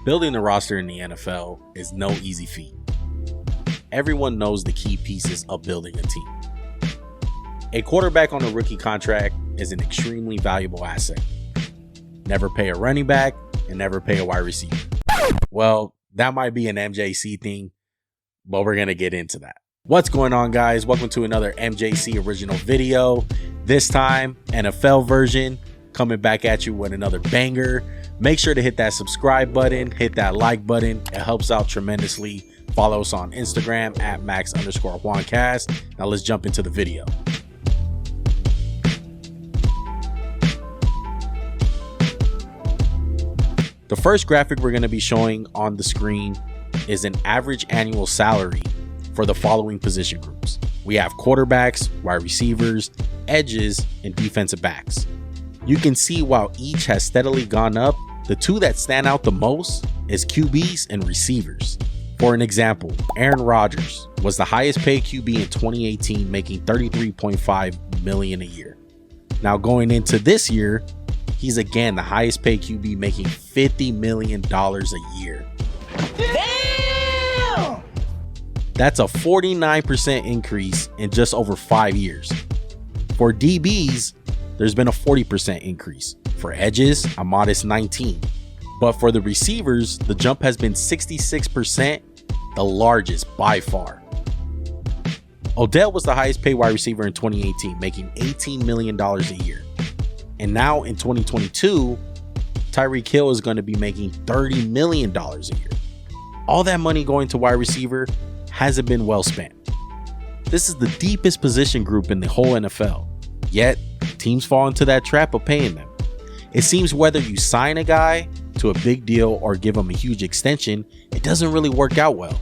Building a roster in the NFL is no easy feat. Everyone knows the key pieces of building a team. A quarterback on a rookie contract is an extremely valuable asset. Never pay a running back and never pay a wide receiver. Well, that might be an MJC thing, but we're going to get into that. What's going on, guys? Welcome to another MJC original video. This time, NFL version, coming back at you with another banger. Make sure to hit that subscribe button, hit that like button. It helps out tremendously. Follow us on Instagram at Max_JuanCast. Now let's jump into the video. The first graphic we're going to be showing on the screen is an average annual salary for the following position groups. We have quarterbacks, wide receivers, edges, and defensive backs. You can see while each has steadily gone up, the two that stand out the most is QBs and receivers. For an example, Aaron Rodgers was the highest paid QB in 2018, making $33.5 million a year. Now going into this year, he's again the highest paid QB, making $50 million a year. Damn! That's a 49% increase in just over 5 years. For DBs, there's been a 40% increase. For edges, a modest 19%. But for the receivers, the jump has been 66%, the largest by far. Odell was the highest paid wide receiver in 2018, making $18 million a year. And now in 2022, Tyreek Hill is going to be making $30 million a year. All that money going to wide receiver hasn't been well spent. This is the deepest position group in the whole NFL. Yet, teams fall into that trap of paying them. It seems whether you sign a guy to a big deal or give him a huge extension, it doesn't really work out well.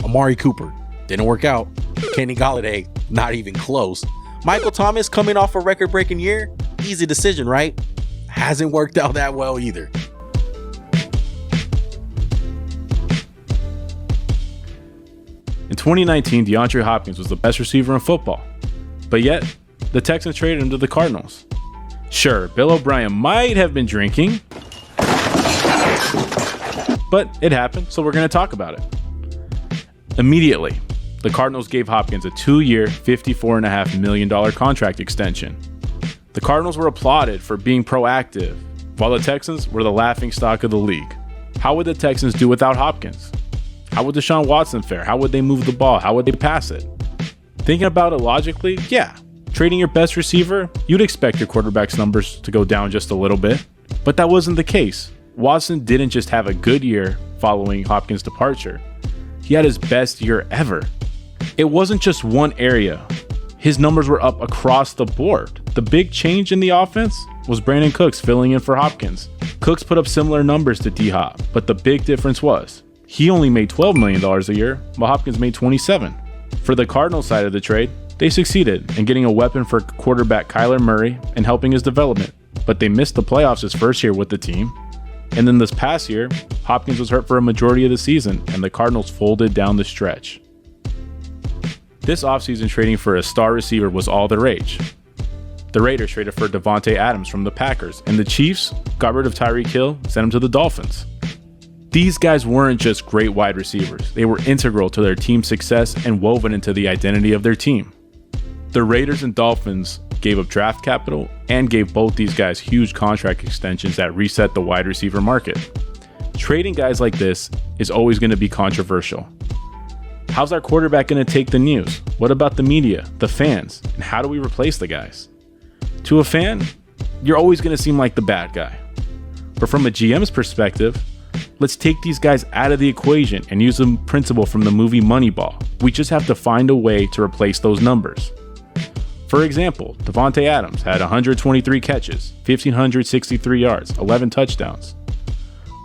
Amari Cooper, didn't work out. Kenny Golladay, not even close. Michael Thomas coming off a record-breaking year, easy decision, right? Hasn't worked out that well either. In 2019, DeAndre Hopkins was the best receiver in football, but yet the Texans traded him to the Cardinals. Sure, Bill O'Brien might have been drinking, but it happened, so we're going to talk about it. Immediately, the Cardinals gave Hopkins a 2-year, $54.5 million contract extension. The Cardinals were applauded for being proactive, while the Texans were the laughingstock of the league. How would the Texans do without Hopkins? How would Deshaun Watson fare? How would they move the ball? How would they pass it? Thinking about it logically, yeah. Trading your best receiver, you'd expect your quarterback's numbers to go down just a little bit, but that wasn't the case. Watson didn't just have a good year following Hopkins' departure. He had his best year ever. It wasn't just one area. His numbers were up across the board. The big change in the offense was Brandon Cooks filling in for Hopkins. Cooks put up similar numbers to D-Hop, but the big difference was he only made $12 million a year, while Hopkins made $27. For the Cardinals side of the trade, they succeeded in getting a weapon for quarterback Kyler Murray and helping his development, but they missed the playoffs his first year with the team. And then this past year, Hopkins was hurt for a majority of the season, and the Cardinals folded down the stretch. This offseason, trading for a star receiver was all the rage. The Raiders traded for Davante Adams from the Packers, and the Chiefs got rid of Tyreek Hill, sent him to the Dolphins. These guys weren't just great wide receivers, they were integral to their team's success and woven into the identity of their team. The Raiders and Dolphins gave up draft capital and gave both these guys huge contract extensions that reset the wide receiver market. Trading guys like this is always going to be controversial. How's our quarterback going to take the news? What about the media, the fans, and how do we replace the guys? To a fan, you're always going to seem like the bad guy. But from a GM's perspective, let's take these guys out of the equation and use the principle from the movie Moneyball. We just have to find a way to replace those numbers. For example, Davante Adams had 123 catches, 1,563 yards, 11 touchdowns.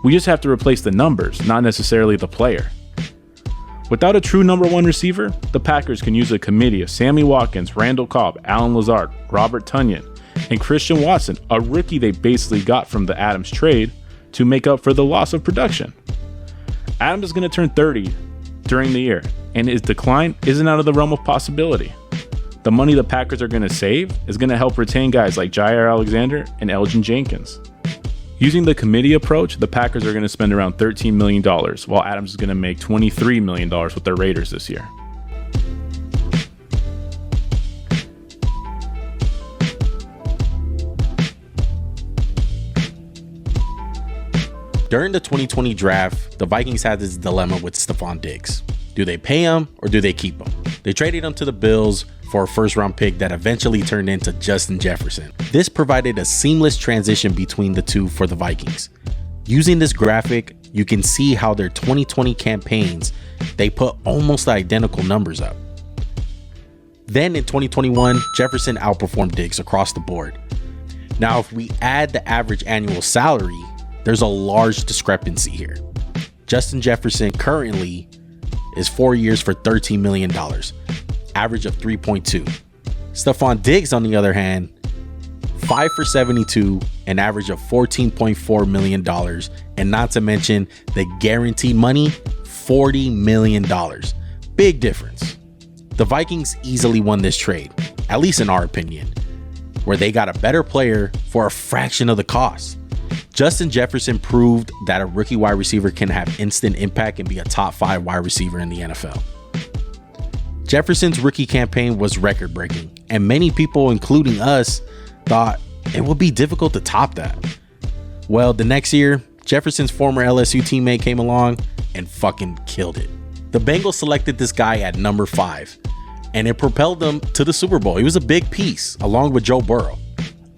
We just have to replace the numbers, not necessarily the player. Without a true number one receiver, the Packers can use a committee of Sammy Watkins, Randall Cobb, Allen Lazard, Robert Tonyan, and Christian Watson, a rookie they basically got from the Adams trade, to make up for the loss of production. Adams is going to turn 30 during the year, and his decline isn't out of the realm of possibility. The money the Packers are going to save is going to help retain guys like Jair Alexander and Elgin Jenkins. Using the committee approach, the Packers are going to spend around $13 million, while Adams is going to make $23 million with the Raiders this year. During the 2020 draft, the Vikings had this dilemma with Stephon Diggs. Do they pay him or do they keep him? They traded him to the Bills for a first-round pick that eventually turned into Justin Jefferson. This provided a seamless transition between the two for the Vikings. Using this graphic, you can see how their 2020 campaigns, they put almost identical numbers up. Then in 2021, Jefferson outperformed Diggs across the board. Now, if we add the average annual salary, there's a large discrepancy here. Justin Jefferson currently is 4 years for $13 million, average of 3.2. Stephon Diggs, on the other hand, 5 for 72, an average of $14.4 million, and not to mention the guaranteed money, $40 million. Big difference. The Vikings easily won this trade, at least in our opinion, where they got a better player for a fraction of the cost. Justin Jefferson proved that a rookie wide receiver can have instant impact and be a top 5 wide receiver in the NFL. Jefferson's rookie campaign was record-breaking, and many people, including us, thought it would be difficult to top that. Well, the next year, Jefferson's former LSU teammate came along and fucking killed it. The Bengals selected this guy at number 5, and it propelled them to the Super Bowl. He was a big piece, along with Joe Burrow.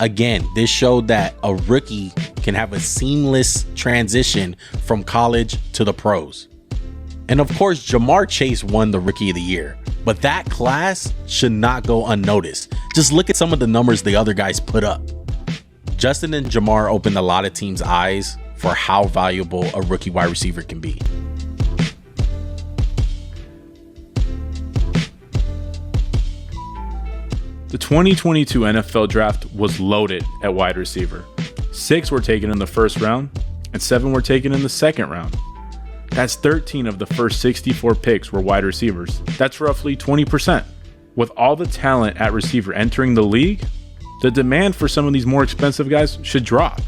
Again, this showed that a rookie can have a seamless transition from college to the pros. And of course, Jamar Chase won the Rookie of the Year, but that class should not go unnoticed. Just look at some of the numbers the other guys put up. Justin and Jamar opened a lot of teams' eyes for how valuable a rookie wide receiver can be. The 2022 NFL Draft was loaded at wide receiver. 6 were taken in the first round, and 7 were taken in the second round. That's 13 of the first 64 picks were wide receivers. That's roughly 20%. With all the talent at receiver entering the league, the demand for some of these more expensive guys should drop.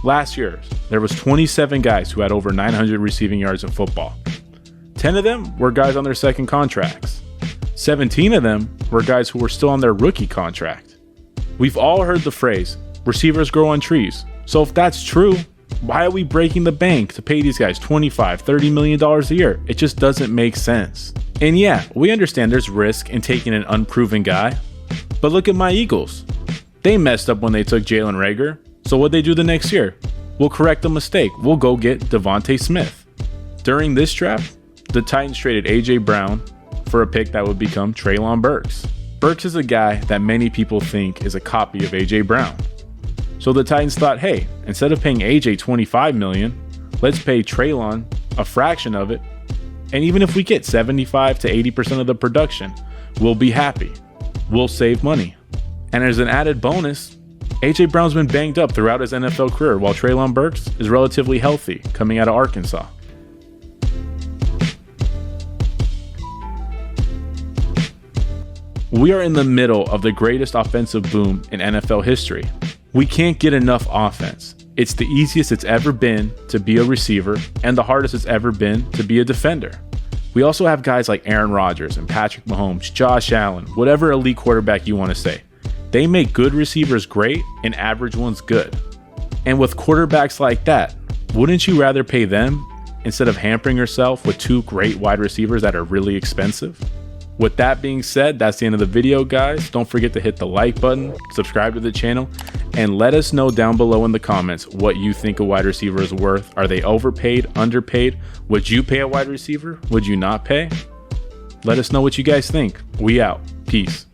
Last year, there was 27 guys who had over 900 receiving yards in football. 10 of them were guys on their second contracts. 17 of them were guys who were still on their rookie contract. We've all heard the phrase, receivers grow on trees. So if that's true, why are we breaking the bank to pay these guys $25, $30 million a year? It just doesn't make sense. And yeah, we understand there's risk in taking an unproven guy, but look at my Eagles. They messed up when they took Jalen Reagor, so what'd they do the next year? We'll correct the mistake. We'll go get Devontae Smith. During this draft, the Titans traded A.J. Brown for a pick that would become Treylon Burks. Burks is a guy that many people think is a copy of A.J. Brown. So the Titans thought, hey, instead of paying A.J. $25 million, let's pay Treylon a fraction of it. And even if we get 75 to 80% of the production, we'll be happy. We'll save money. And as an added bonus, A.J. Brown's been banged up throughout his NFL career, while Treylon Burks is relatively healthy coming out of Arkansas. We are in the middle of the greatest offensive boom in NFL history. We can't get enough offense. It's the easiest it's ever been to be a receiver and the hardest it's ever been to be a defender. We also have guys like Aaron Rodgers and Patrick Mahomes, Josh Allen, whatever elite quarterback you want to say. They make good receivers great and average ones good. And with quarterbacks like that, wouldn't you rather pay them instead of hampering yourself with 2 great wide receivers that are really expensive? With that being said, that's the end of the video, guys. Don't forget to hit the like button, subscribe to the channel, and let us know down below in the comments what you think a wide receiver is worth. Are they overpaid, underpaid? Would you pay a wide receiver? Would you not pay? Let us know what you guys think. We out. Peace.